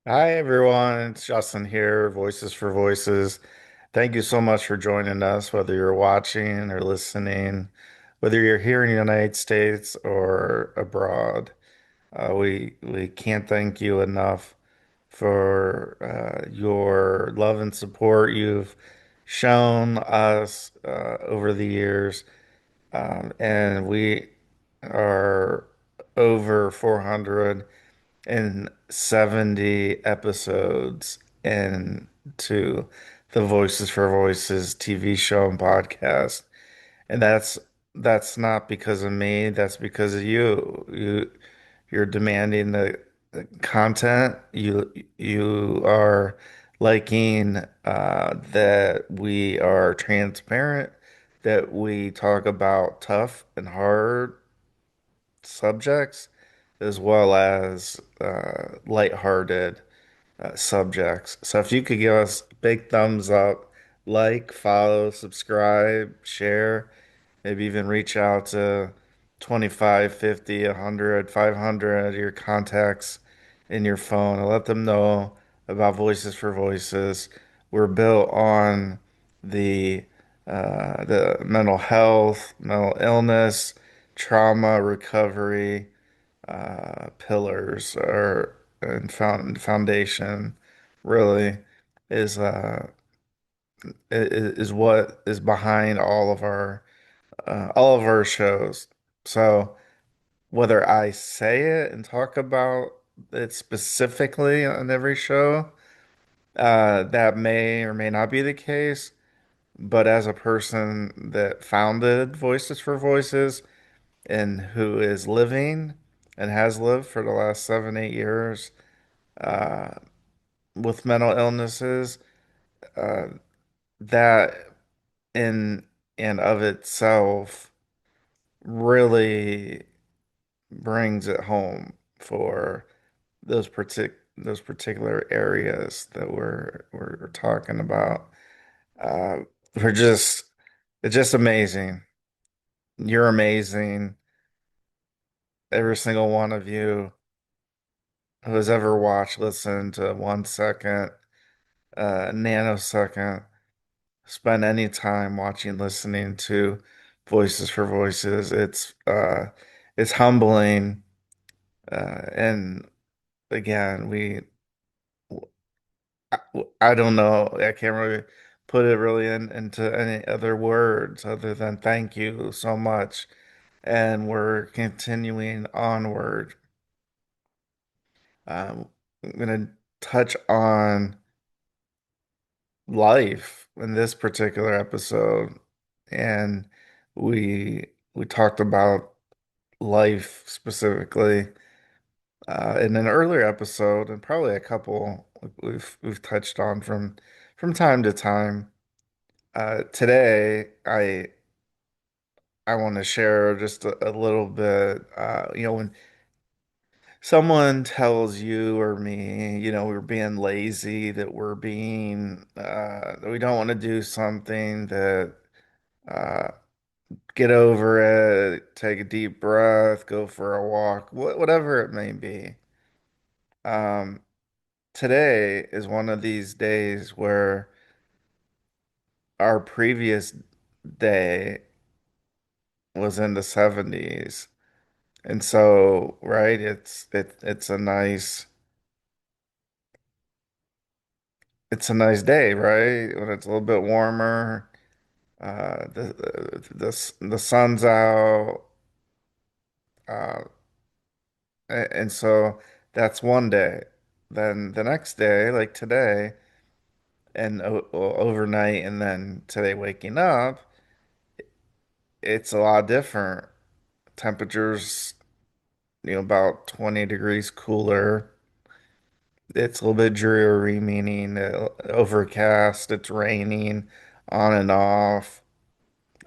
Hi everyone, it's Justin here, Voices for Voices. Thank you so much for joining us, whether you're watching or listening, whether you're here in the United States or abroad. We can't thank you enough for your love and support you've shown us over the years. And we are over 470 episodes into the Voices for Voices TV show and podcast. And that's not because of me, that's because of you. You're demanding the content. You are liking that we are transparent, that we talk about tough and hard subjects as well as lighthearted subjects. So if you could give us a big thumbs up, like, follow, subscribe, share, maybe even reach out to 25, 50, 100, 500 of your contacts in your phone and let them know about Voices for Voices. We're built on the the mental health, mental illness, trauma recovery pillars or and foundation really is is what is behind all of our shows. So whether I say it and talk about it specifically on every show, that may or may not be the case. But as a person that founded Voices for Voices and who is living and has lived for the last 7, 8 years uh, with mental illnesses, uh, that in and of itself really brings it home for those particular areas that we're talking about. Uh, we're just it's just amazing. You're amazing. Every single one of you who has ever watched, listened to 1 second, nanosecond, spend any time watching, listening to Voices for Voices. It's humbling. And again, I, I don't know. I can't really put it really into any other words other than thank you so much. And we're continuing onward. I'm gonna touch on life in this particular episode, and we talked about life specifically in an earlier episode, and probably a couple we've touched on from time to time. Today, I want to share just a little bit. When someone tells you or me, we're being lazy, that we're being that we don't want to do something, that uh, get over it, take a deep breath, go for a walk, whatever it may be. Um, Today is one of these days where our previous day was in the 70s. And so, right, it's a nice day, right? When it's a little bit warmer, the sun's out, uh, and so that's one day. Then the next day, like today, and overnight, and then today waking up, it's a lot different. Temperatures, about 20 degrees cooler. It's a little bit dreary, meaning overcast, it's raining on and off,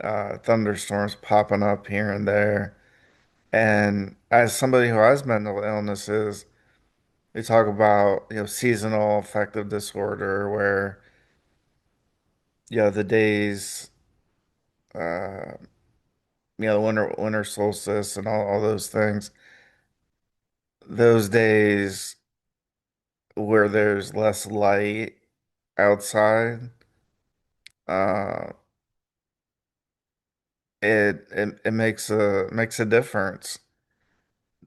thunderstorms popping up here and there. And as somebody who has mental illnesses, we talk about, seasonal affective disorder where, the days, uh, the winter solstice and all those things, those days where there's less light outside, uh, it makes a difference.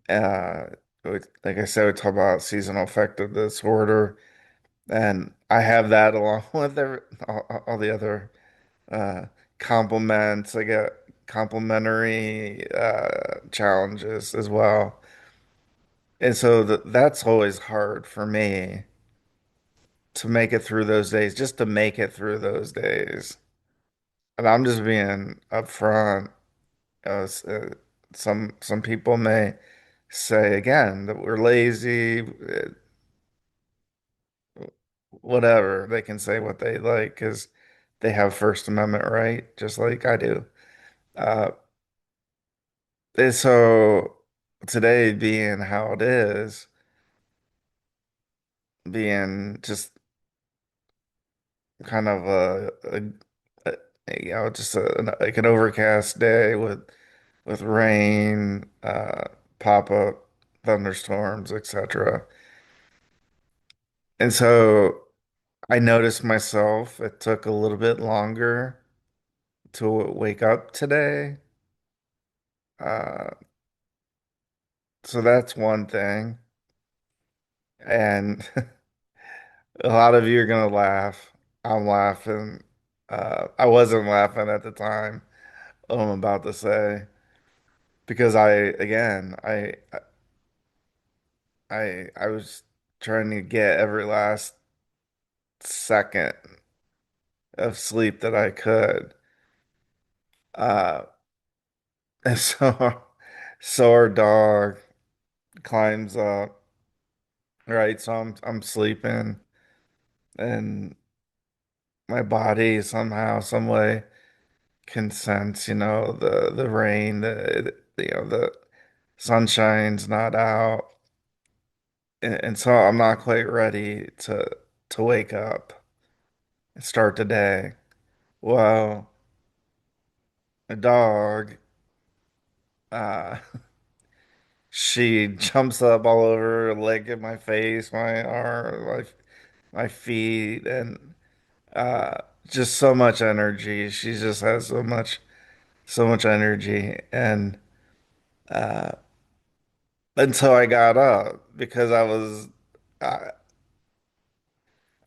Uh, like I said, we talk about seasonal affective disorder, and I have that along with all the other uh, compliments. I get complementary challenges as well, and so that's always hard for me to make it through those days, just to make it through those days. And I'm just being upfront. Some people may say again that we're lazy, whatever. They can say what they like because they have First Amendment right, just like I do. Uh, and so today being how it is, being just kind of just like an overcast day with rain, pop-up thunderstorms, etc. And so I noticed myself, it took a little bit longer to wake up today. Uh, so that's one thing. And a lot of you are gonna laugh. I'm laughing. I wasn't laughing at the time, what I'm about to say, because I was trying to get every last second of sleep that I could. Uh, and so our dog climbs up, right? So I'm sleeping, and my body somehow, some way can sense, the rain, the sunshine's not out, and so I'm not quite ready to wake up and start the day. Well, a dog, uh, she jumps up all over her leg at my face, my arm, my feet, and uh, just so much energy. She just has so much energy, and uh, until I got up because I,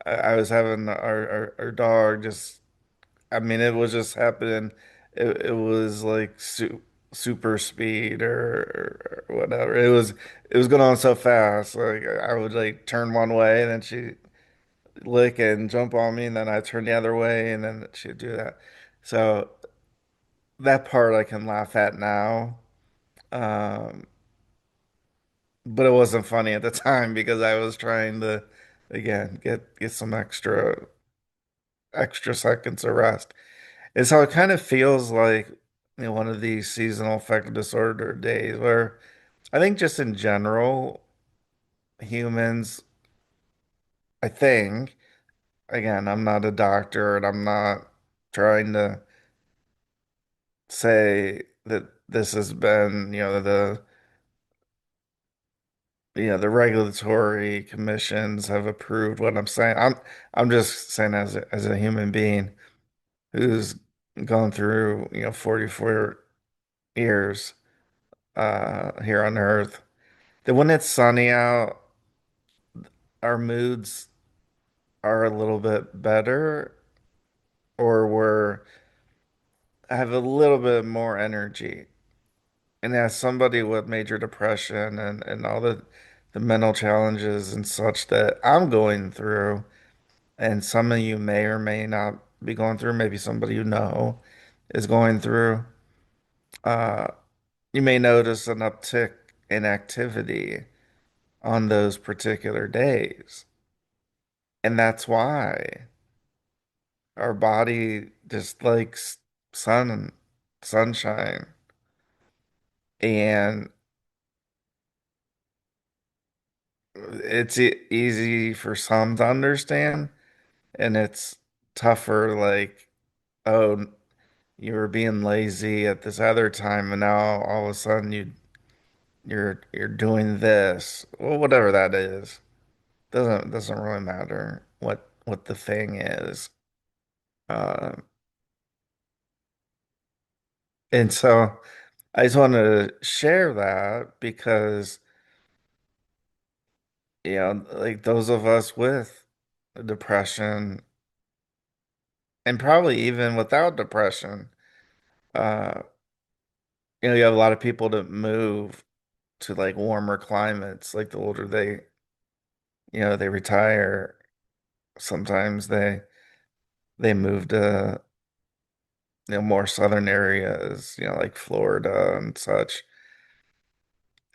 I was having our dog just. I mean, it was just happening. It was like super speed or whatever. It was going on so fast. Like I would like turn one way and then she lick and jump on me, and then I turn the other way, and then she'd do that. So that part I can laugh at now. Um, but it wasn't funny at the time because I was trying to again get some extra seconds of rest. And so it kind of feels like one of these seasonal affective disorder days where I think just in general, humans, I think, again, I'm not a doctor and I'm not trying to say that this has been, the regulatory commissions have approved what I'm saying. I'm just saying as a human being who's gone through, 44 years here on Earth. That when it's sunny out, our moods are a little bit better, or we're have a little bit more energy. And as somebody with major depression and all the mental challenges and such that I'm going through, and some of you may or may not be going through, maybe somebody you know is going through, uh, you may notice an uptick in activity on those particular days. And that's why our body just likes sunshine. And it's easy for some to understand, and it's tougher, like, oh, you were being lazy at this other time, and now all of a sudden you're doing this. Well, whatever that is. Doesn't really matter what the thing is. Uh, and so I just want to share that because, like those of us with depression and probably even without depression, uh, you have a lot of people that move to like warmer climates. Like the older they retire, sometimes they move to, more southern areas, like Florida and such.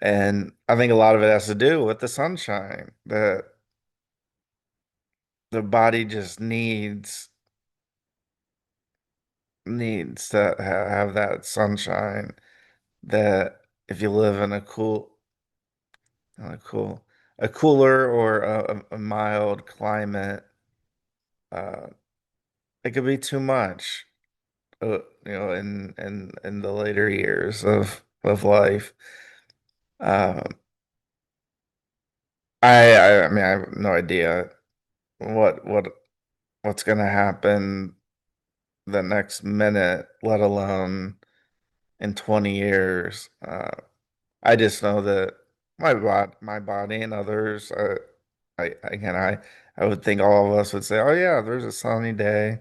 And I think a lot of it has to do with the sunshine that the body just needs to have that sunshine that if you live in a cool a cooler or a mild climate, uh it could be too much, in the later years of life. um I mean, I have no idea what's gonna happen the next minute, let alone in 20 years. I just know that my body and others, I would think all of us would say, oh yeah, there's a sunny day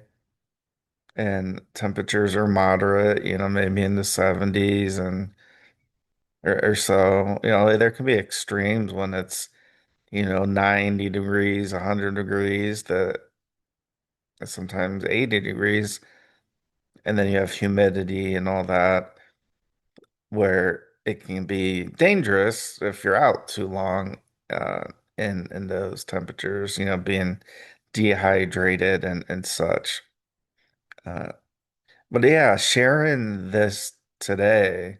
and temperatures are moderate, maybe in the 70s and or so. There can be extremes when it's, 90 degrees, 100 degrees, that sometimes 80 degrees, and then you have humidity and all that, where it can be dangerous if you're out too long, uh, in those temperatures, being dehydrated and such. Uh, but yeah, sharing this today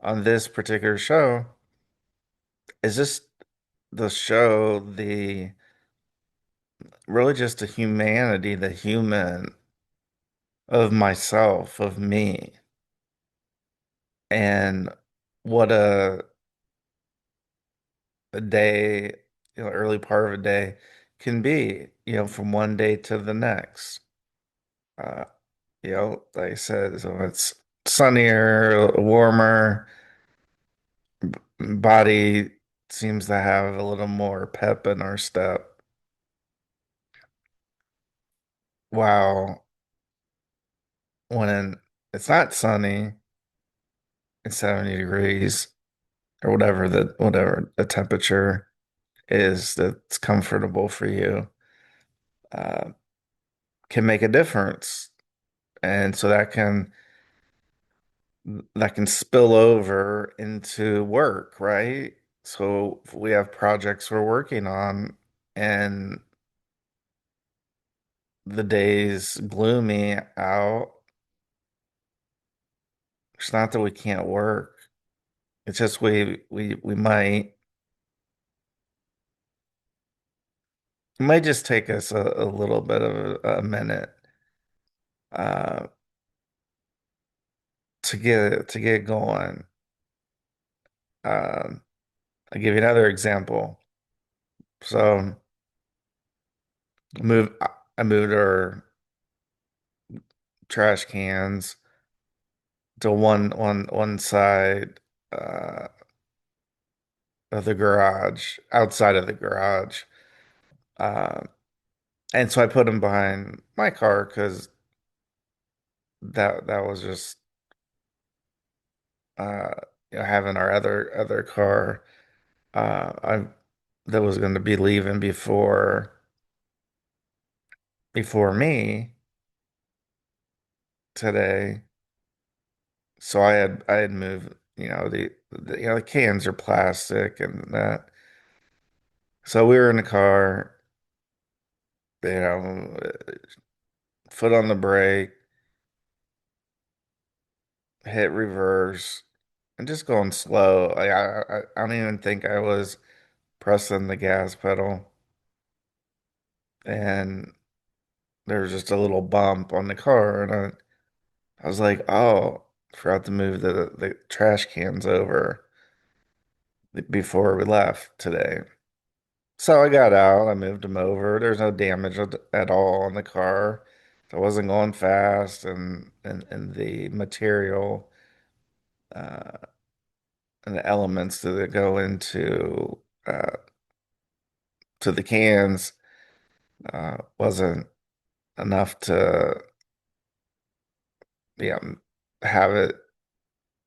on this particular show is just the show, the really just the humanity, the human of myself, of me, and what a day, early part of a day can be, from one day to the next. Uh, like I said, so it's sunnier, warmer, body seems to have a little more pep in our step. While when it's not sunny, it's 70 degrees or whatever the temperature is that's comfortable for you, uh, can make a difference. And so that can spill over into work, right? So if we have projects we're working on and the day's gloomy out. It's not that we can't work. It's just we might it might just take us a little bit of a minute, uh to get going. Um I'll give you another example. So move I moved our trash cans to one side, uh of the garage, outside of the garage. Um and so I put them behind my car because that was just, uh having our other car, I that was going to be leaving before me today. So I had moved, the cans are plastic and that. So we were in the car, you know foot on the brake, hit reverse, and just going slow. Like I don't even think I was pressing the gas pedal, and there was just a little bump on the car, and I was like, oh, forgot to move the trash cans over before we left today. So I got out, I moved him over. There's no damage at all on the car. So I wasn't going fast, and the material uh, and the elements that go into to the cans wasn't enough to yeah have it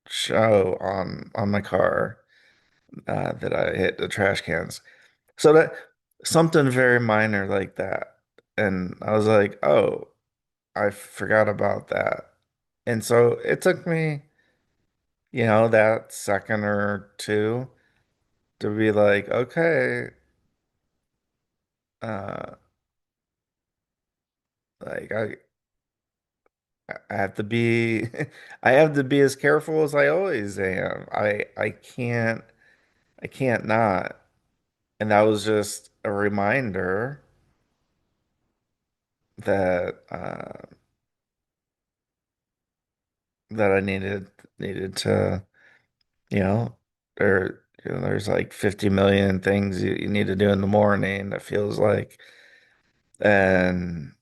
show on my car that I hit the trash cans. So that something very minor like that, and I was like, oh, I forgot about that. And so it took me, that second or two to be like, okay, uh, like I have to be, I have to be as careful as I always am. I can't not. And that was just a reminder that that I needed to, you know, there's like 50 million things you need to do in the morning that feels like, and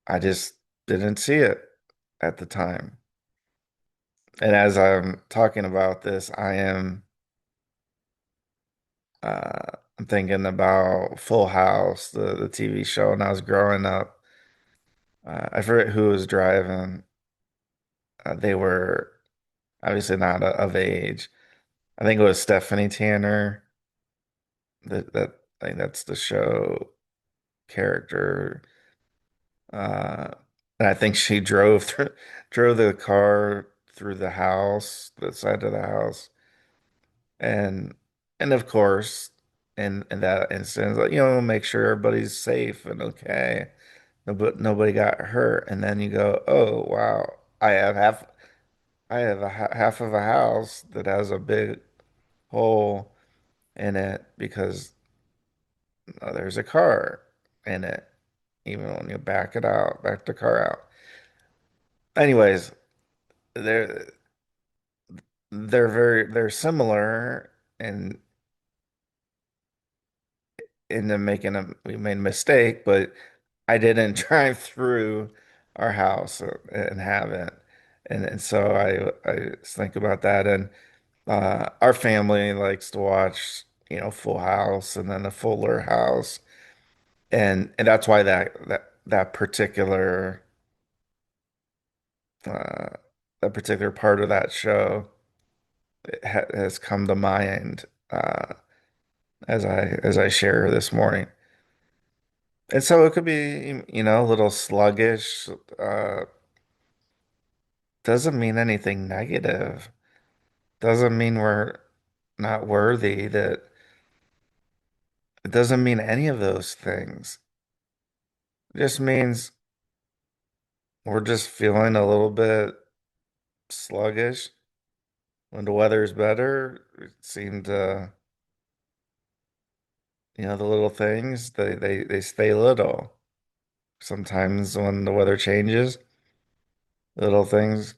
I just didn't see it at the time. And as I'm talking about this, I'm thinking about Full House, the TV show, and I was growing up. I forget who was driving. They were obviously not of age. I think it was Stephanie Tanner. I think that's the show character. Uh, and I think she drove the car through the house, the side of the house, and of course, in that instance, like, make sure everybody's safe and okay. Nobody got hurt, and then you go, oh wow, I have half I have half of a house that has a big hole in it because there's a car in it, even when you back the car out. Anyways, they're they're similar in them making we made a mistake, but I didn't drive through our house and have it. And so I just think about that. And our family likes to watch, Full House and then the Fuller House. And that's why that particular uh that particular part of that show has come to mind as I share this morning. And so it could be, a little sluggish. Doesn't mean anything negative. Doesn't mean we're not worthy. That it doesn't mean any of those things. It just means we're just feeling a little bit sluggish. When the weather's better, it seemed the little things, they stay little. Sometimes when the weather changes, little things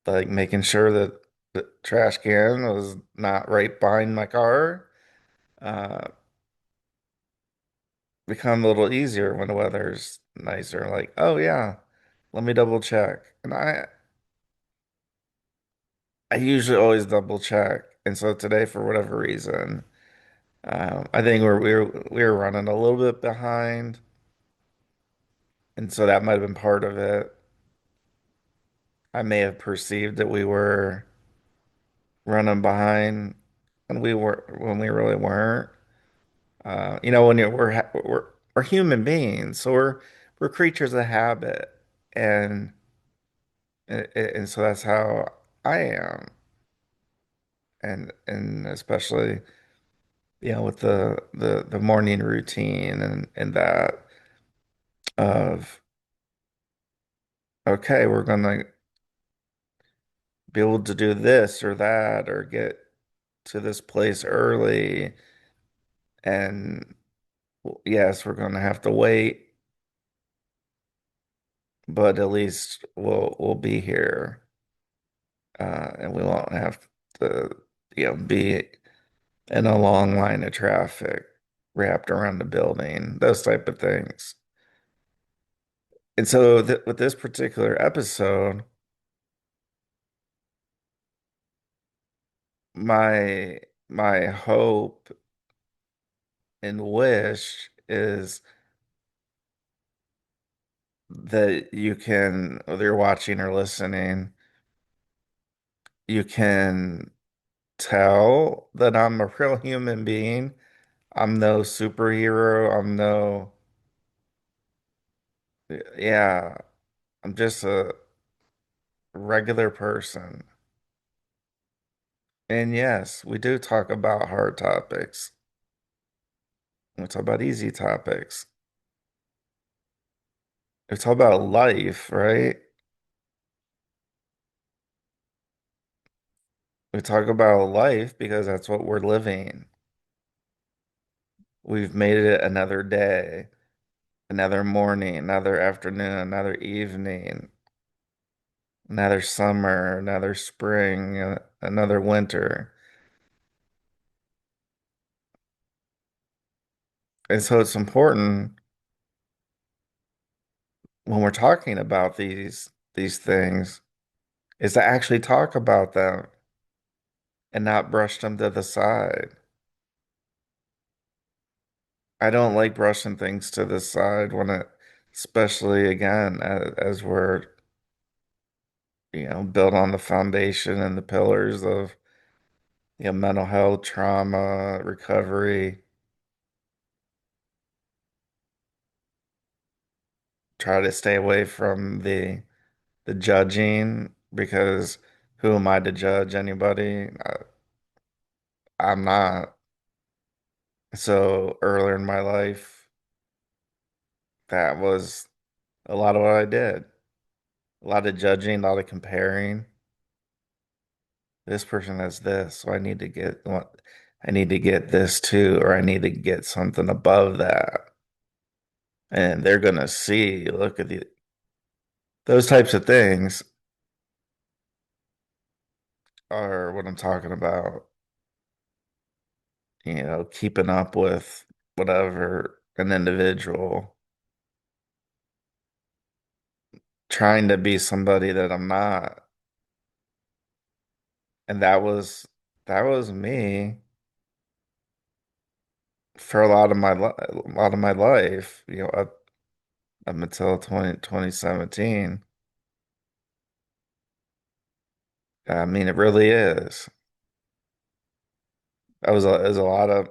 like making sure that the trash can was not right behind my car, uh, become a little easier when the weather's nicer. Like, oh yeah, let me double check. And I usually always double check. And so today, for whatever reason, I think we were running a little bit behind, and so that might have been part of it. I may have perceived that we were running behind, and when we really weren't. When we're human beings, so we're creatures of habit, and and so that's how I am, and especially with the morning routine and that of okay, we're gonna be able to do this or that or get to this place early, and yes, we're gonna have to wait, but at least we'll be here, and we won't have to be and a long line of traffic wrapped around the building, those type of things. And so th with this particular episode, my my hope and wish is that you can, whether you're watching or listening, you can tell that I'm a real human being. I'm no superhero. I'm no, yeah, I'm just a regular person. And yes, we do talk about hard topics. We talk about easy topics. We talk about life, right? We talk about life because that's what we're living. We've made it another day, another morning, another afternoon, another evening, another summer, another spring, another winter. And so it's important when we're talking about these things is to actually talk about them and not brush them to the side. I don't like brushing things to the side when it, especially again, as we're, built on the foundation and the pillars of, mental health, trauma, recovery. Try to stay away from the judging because who am I to judge anybody? I'm not. So earlier in my life, that was a lot of what I did. A lot of judging, a lot of comparing. This person has this, so I need to get this too, or I need to get something above that. And they're gonna see, look at those types of things are what I'm talking about. Keeping up with whatever an individual, trying to be somebody that I'm not. And that was me for a lot of my life, up until 2017. I mean, it really is. That was it was a lot of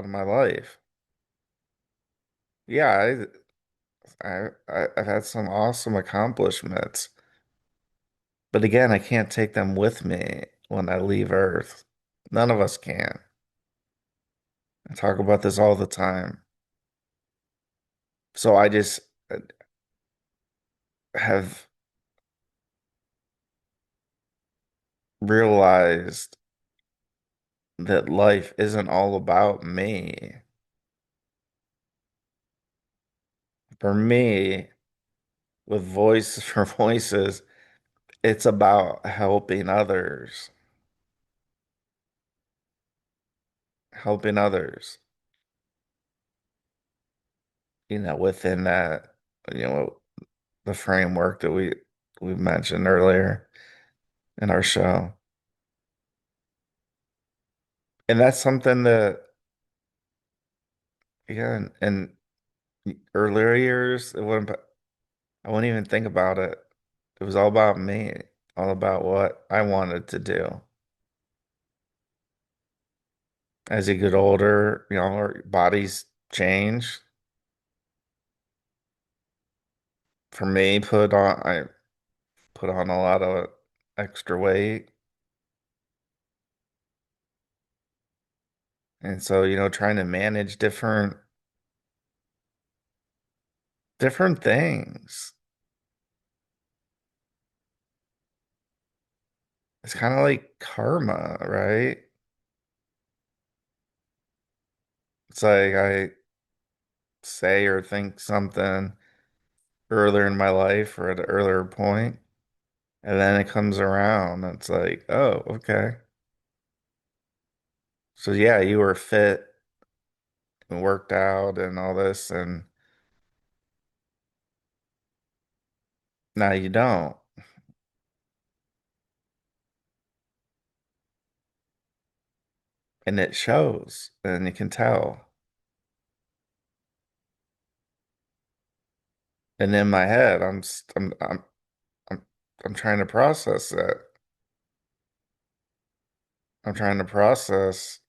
my life. Yeah, I've had some awesome accomplishments, but again, I can't take them with me when I leave Earth. None of us can. I talk about this all the time. So I just have realized that life isn't all about me. For me, with Voices for Voices, it's about helping others, helping others, within that, you know, the framework that we mentioned earlier in our show. And that's something that, yeah, in earlier years, I wouldn't even think about it. It was all about me, all about what I wanted to do. As you get older, our bodies change. For me, I put on a lot of extra weight. And so, trying to manage different things. It's kind of like karma, right? It's like I say or think something earlier in my life or at an earlier point, and then it comes around. It's like, oh, okay. So yeah, you were fit and worked out and all this, and now you don't. And it shows, and you can tell. And in my head, I'm, I'm trying to process it. I'm trying to process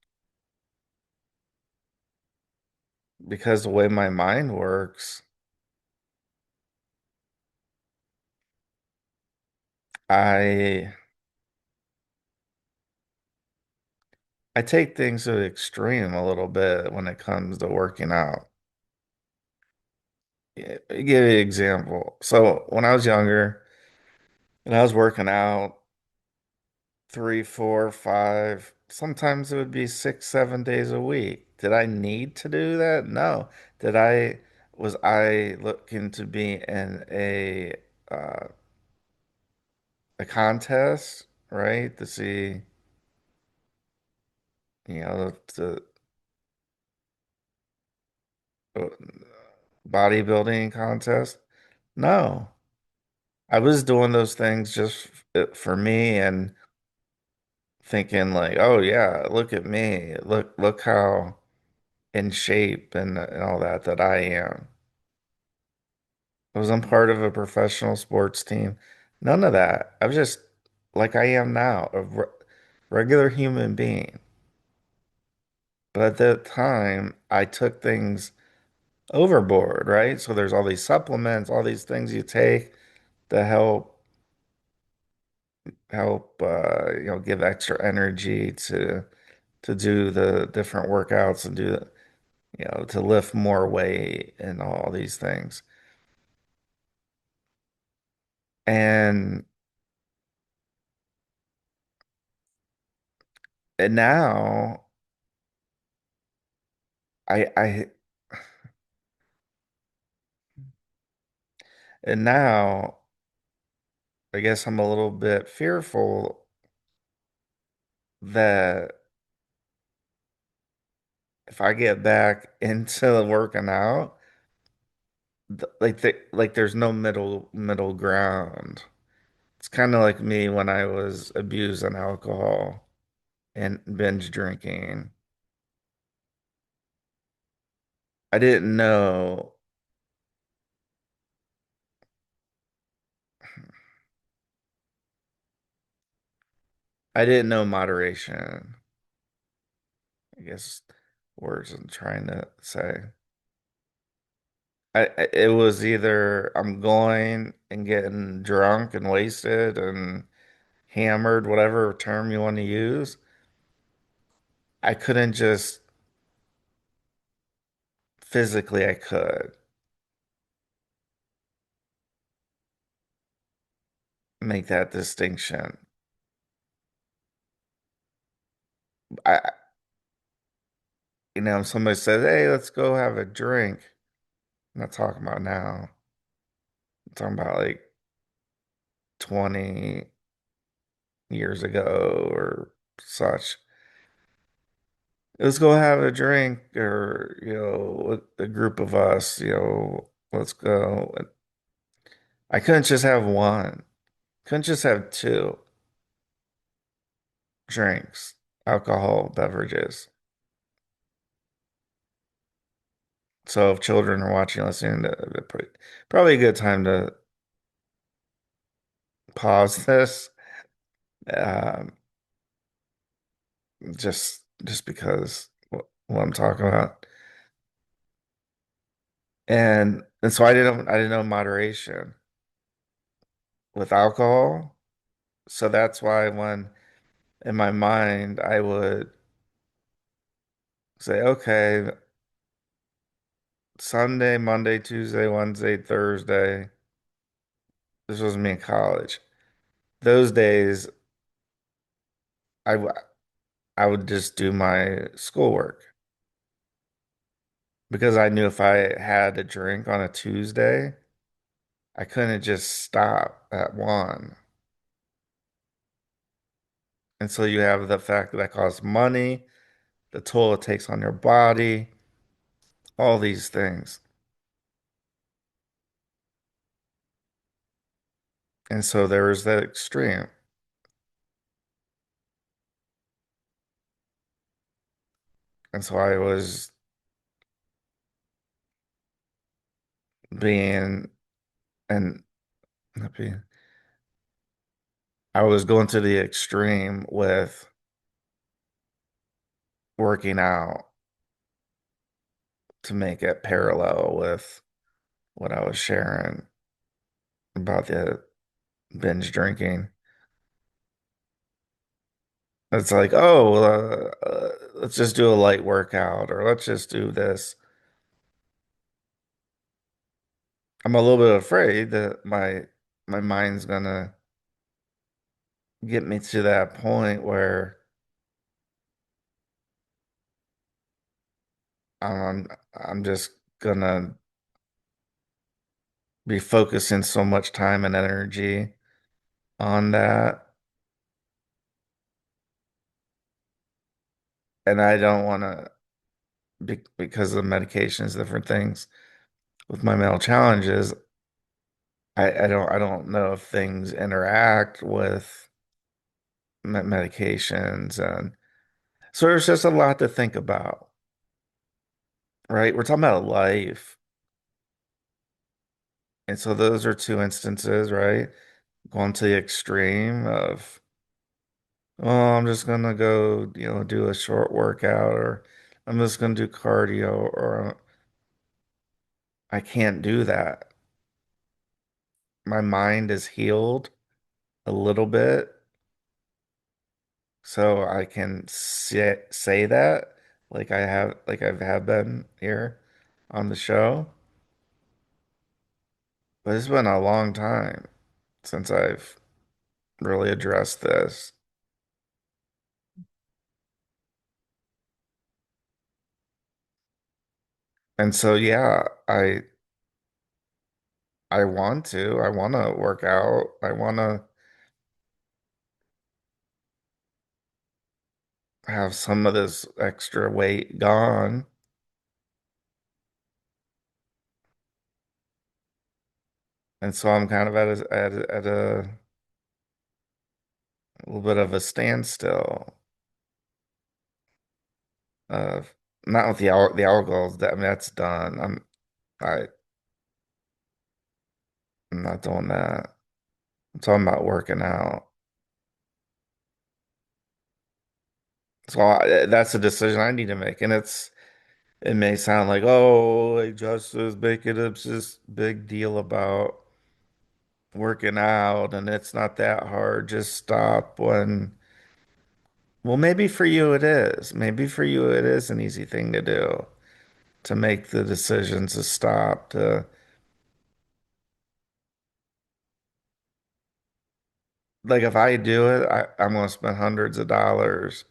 because the way my mind works, I I take things to the extreme a little bit when it comes to working out. Yeah, give you an example. So when I was younger and I was working out 3, 4, 5, sometimes it would be 6, 7 days a week. Did I need to do that? No. Was I looking to be in uh, a contest, right? To see, the uh, bodybuilding contest? No. I was doing those things just for me and thinking like, oh yeah, look at me. Look how in shape and all that I am. I wasn't part of a professional sports team. None of that. I was just like I am now, a regular human being. But at that time, I took things overboard, right? So there's all these supplements, all these things you take to help give extra energy to do the different workouts and to lift more weight and all these things. And and now I and now I guess I'm a little bit fearful that if I get back into working out, like there's no middle ground. It's kind of like me when I was abusing alcohol and binge drinking. I didn't know I didn't know moderation. I guess words I'm trying to say. It was either I'm going and getting drunk and wasted and hammered, whatever term you want to use. I couldn't just physically, I could make that distinction. I, if somebody says, "Hey, let's go have a drink." I'm not talking about now. I'm talking about like 20 years ago or such. Let's go have a drink, or with a group of us, let's go. I couldn't just have one. Couldn't just have two drinks, alcohol beverages. So if children are watching, listening, probably a good time to pause this, um, just because what I'm talking about. And so I didn't know moderation with alcohol. So that's why when in my mind I would say, okay, Sunday, Monday, Tuesday, Wednesday, Thursday. This was me in college. Those days, I w- I would just do my schoolwork because I knew if I had a drink on a Tuesday, I couldn't just stop at one. And so you have the fact that costs money, the toll it takes on your body, all these things. And so there was that extreme. And so I was being, and not being, I was going to the extreme with working out to make it parallel with what I was sharing about the binge drinking. It's like, oh, let's just do a light workout or let's just do this. I'm a little bit afraid that my mind's gonna get me to that point where I'm just gonna be focusing so much time and energy on that. And I don't want to because of medications, different things with my mental challenges. I don't know if things interact with medications, and so there's just a lot to think about, right? We're talking about life. And so those are two instances, right? Going to the extreme of, oh, I'm just gonna go, do a short workout, or I'm just gonna do cardio, or I can't do that. My mind is healed a little bit, so I can say that, like I've have been here on the show. But it's been a long time since I've really addressed this. And so, yeah, I want to. I want to work out. I want to have some of this extra weight gone. And so I'm kind of a little bit of a standstill. Uh, Not with the alcohol. I mean, that's done. I, I'm not doing that. I'm talking about working out. So that's a decision I need to make, and it may sound like, oh, like Justice making up this big deal about working out, and it's not that hard. Just stop when, well, maybe for you it is. Maybe for you it is an easy thing to do, to make the decision to stop, to like if I do it, I'm gonna spend hundreds of dollars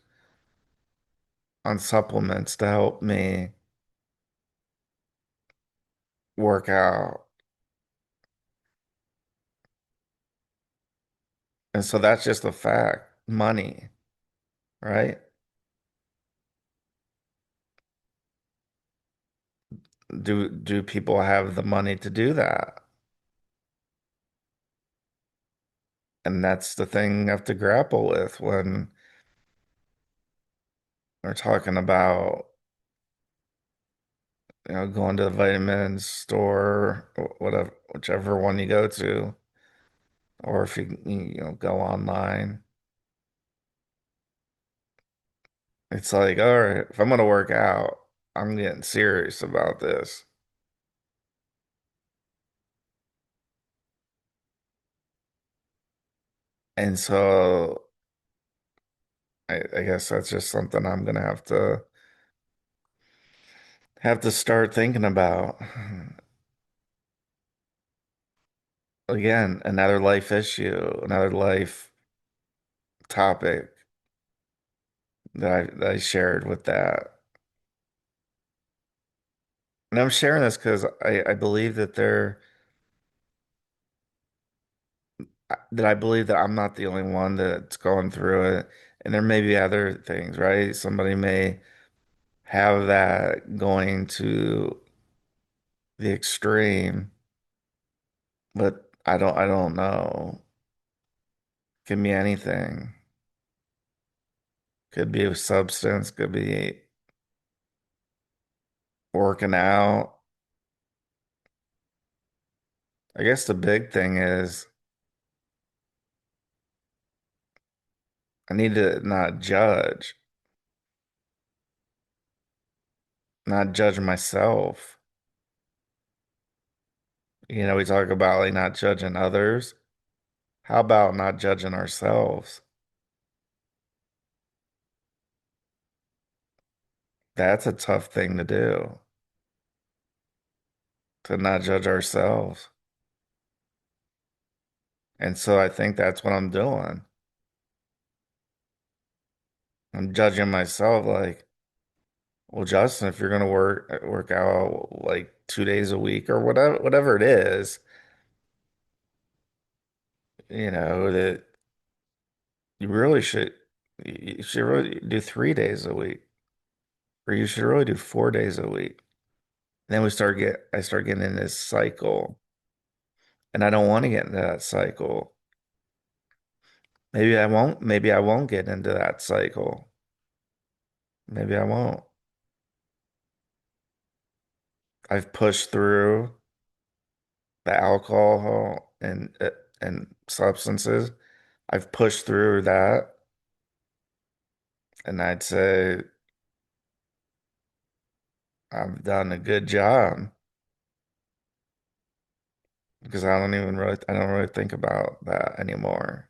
on supplements to help me work out. And so that's just a fact. Money, right? Do people have the money to do that? And that's the thing you have to grapple with when we're talking about, going to the vitamin store, whatever, whichever one you go to, or if you go online. It's like, all right, if I'm gonna work out, I'm getting serious about this. And so I guess that's just something I'm gonna have to start thinking about. Again, another life issue, another life topic that I shared with that. And I'm sharing this because I believe that I believe that I'm not the only one that's going through it. And there may be other things, right? Somebody may have that going to the extreme, but I don't know. Could be anything. Could be a substance, could be working out. I guess the big thing is I need to not judge myself. We talk about like not judging others. How about not judging ourselves? That's a tough thing to do, to not judge ourselves. And so I think that's what I'm doing. I'm judging myself like, well, Justin, if you're gonna work out like 2 days a week or whatever it is, that you really should you should really do 3 days a week, or you should really do 4 days a week. Then I start getting in this cycle, and I don't want to get into that cycle. Maybe I won't get into that cycle. Maybe I won't. I've pushed through the alcohol and substances. I've pushed through that, and I'd say I've done a good job because I don't really think about that anymore.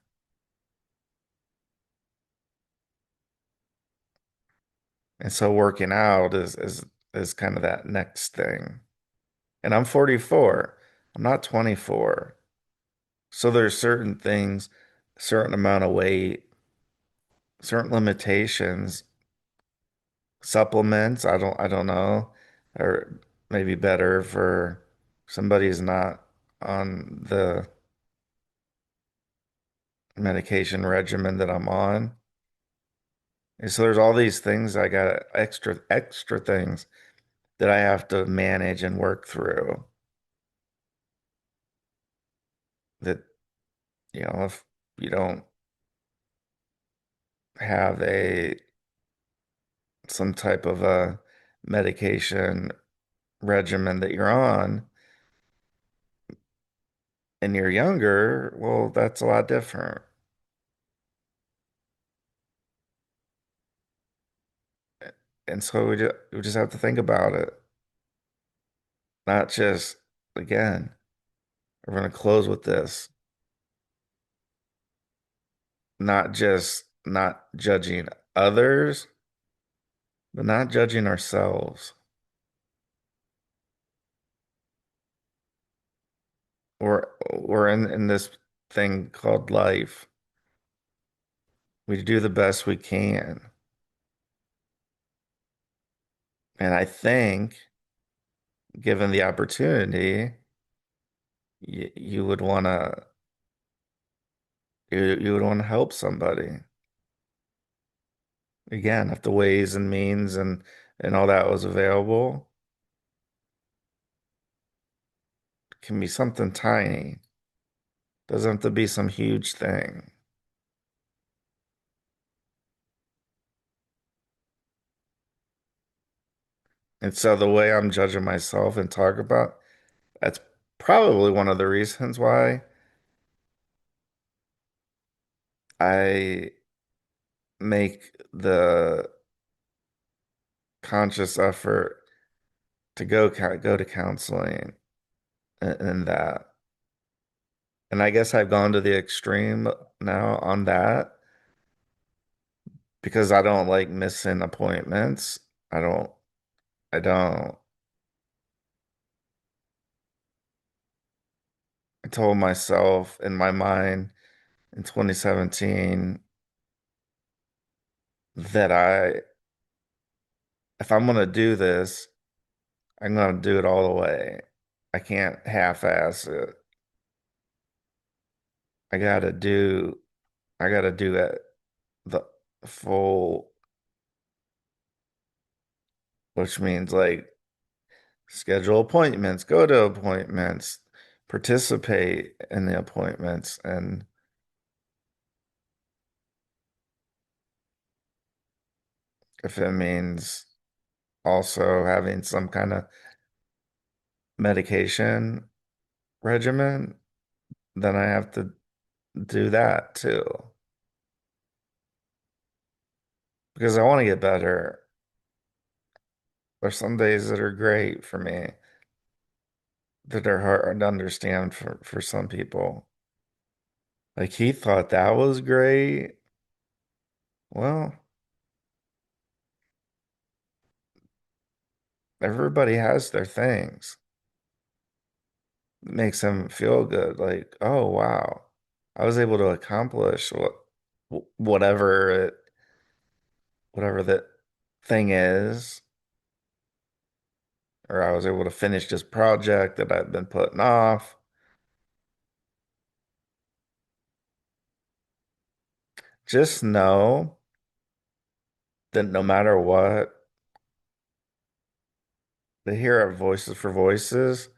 And so working out is kind of that next thing. And I'm 44. I'm not 24. So there's certain things, certain amount of weight, certain limitations, supplements, I don't know, or maybe better for somebody who's not on the medication regimen that I'm on. And so there's all these things I got extra things that I have to manage and work through that, if you don't have a some type of a medication regimen that you're on and you're younger, well, that's a lot different. And so we just have to think about it. Not just, again, we're going to close with this, not just not judging others, but not judging ourselves. We're in this thing called life. We do the best we can. And I think, given the opportunity, you would want to you would want to help somebody. Again, if the ways and means and all that was available, it can be something tiny. Doesn't have to be some huge thing. And so the way I'm judging myself and talk about, that's probably one of the reasons why I make the conscious effort to go to counseling and that. And I guess I've gone to the extreme now on that because I don't like missing appointments. I don't, I don't. I told myself in my mind in 2017 that if I'm gonna do this, I'm gonna do it all the way. I can't half-ass it. I gotta do, I gotta do it the full which means like schedule appointments, go to appointments, participate in the appointments. And if it means also having some kind of medication regimen, then I have to do that too. Because I want to get better. There's some days that are great for me that are hard to understand for some people. Like he thought that was great. Well, everybody has their things. It makes them feel good. Like, oh wow, I was able to accomplish whatever whatever that thing is, or I was able to finish this project that I've been putting off. Just know that no matter what, they hear our voices for voices.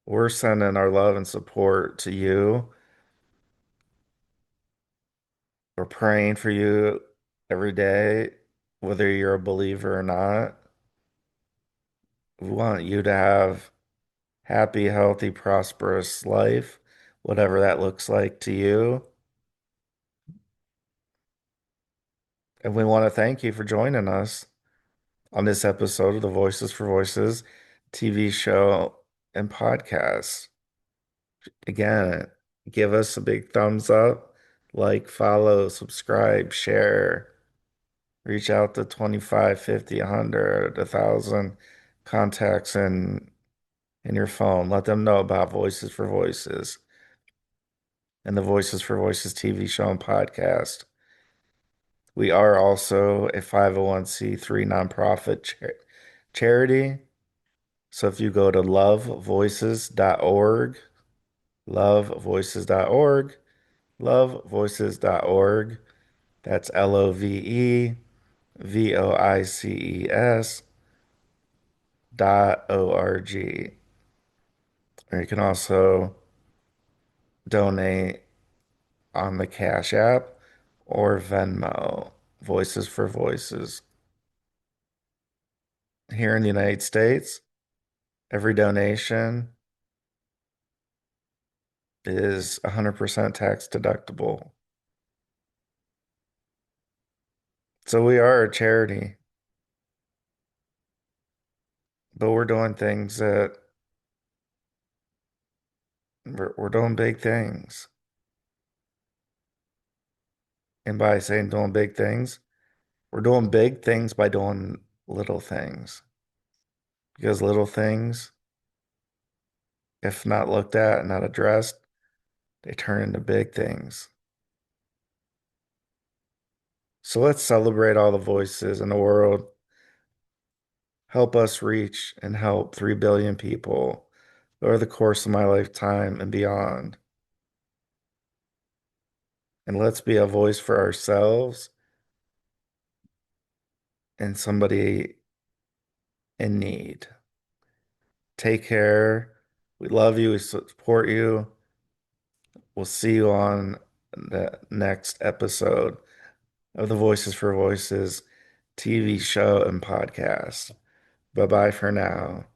We're sending our love and support to you. We're praying for you every day, whether you're a believer or not. We want you to have happy, healthy, prosperous life, whatever that looks like to you. And we want to thank you for joining us on this episode of the Voices for Voices TV show and podcast. Again, give us a big thumbs up, like, follow, subscribe, share, reach out to 25, 50, 100, 1,000 contacts in your phone. Let them know about Voices for Voices and the Voices for Voices TV show and podcast. We are also a 501(c)(3) nonprofit charity. So if you go to lovevoices.org, lovevoices.org, lovevoices.org, that's LOVEVOICES .org. Or you can also donate on the Cash App or Venmo, Voices for Voices. Here in the United States, every donation is 100% tax deductible. So we are a charity, but we're doing things that we're doing big things. And by saying doing big things, we're doing big things by doing little things. Because little things, if not looked at and not addressed, they turn into big things. So let's celebrate all the voices in the world. Help us reach and help 3 billion people over the course of my lifetime and beyond. And let's be a voice for ourselves and somebody in need. Take care. We love you. We support you. We'll see you on the next episode of the Voices for Voices TV show and podcast. Bye bye for now.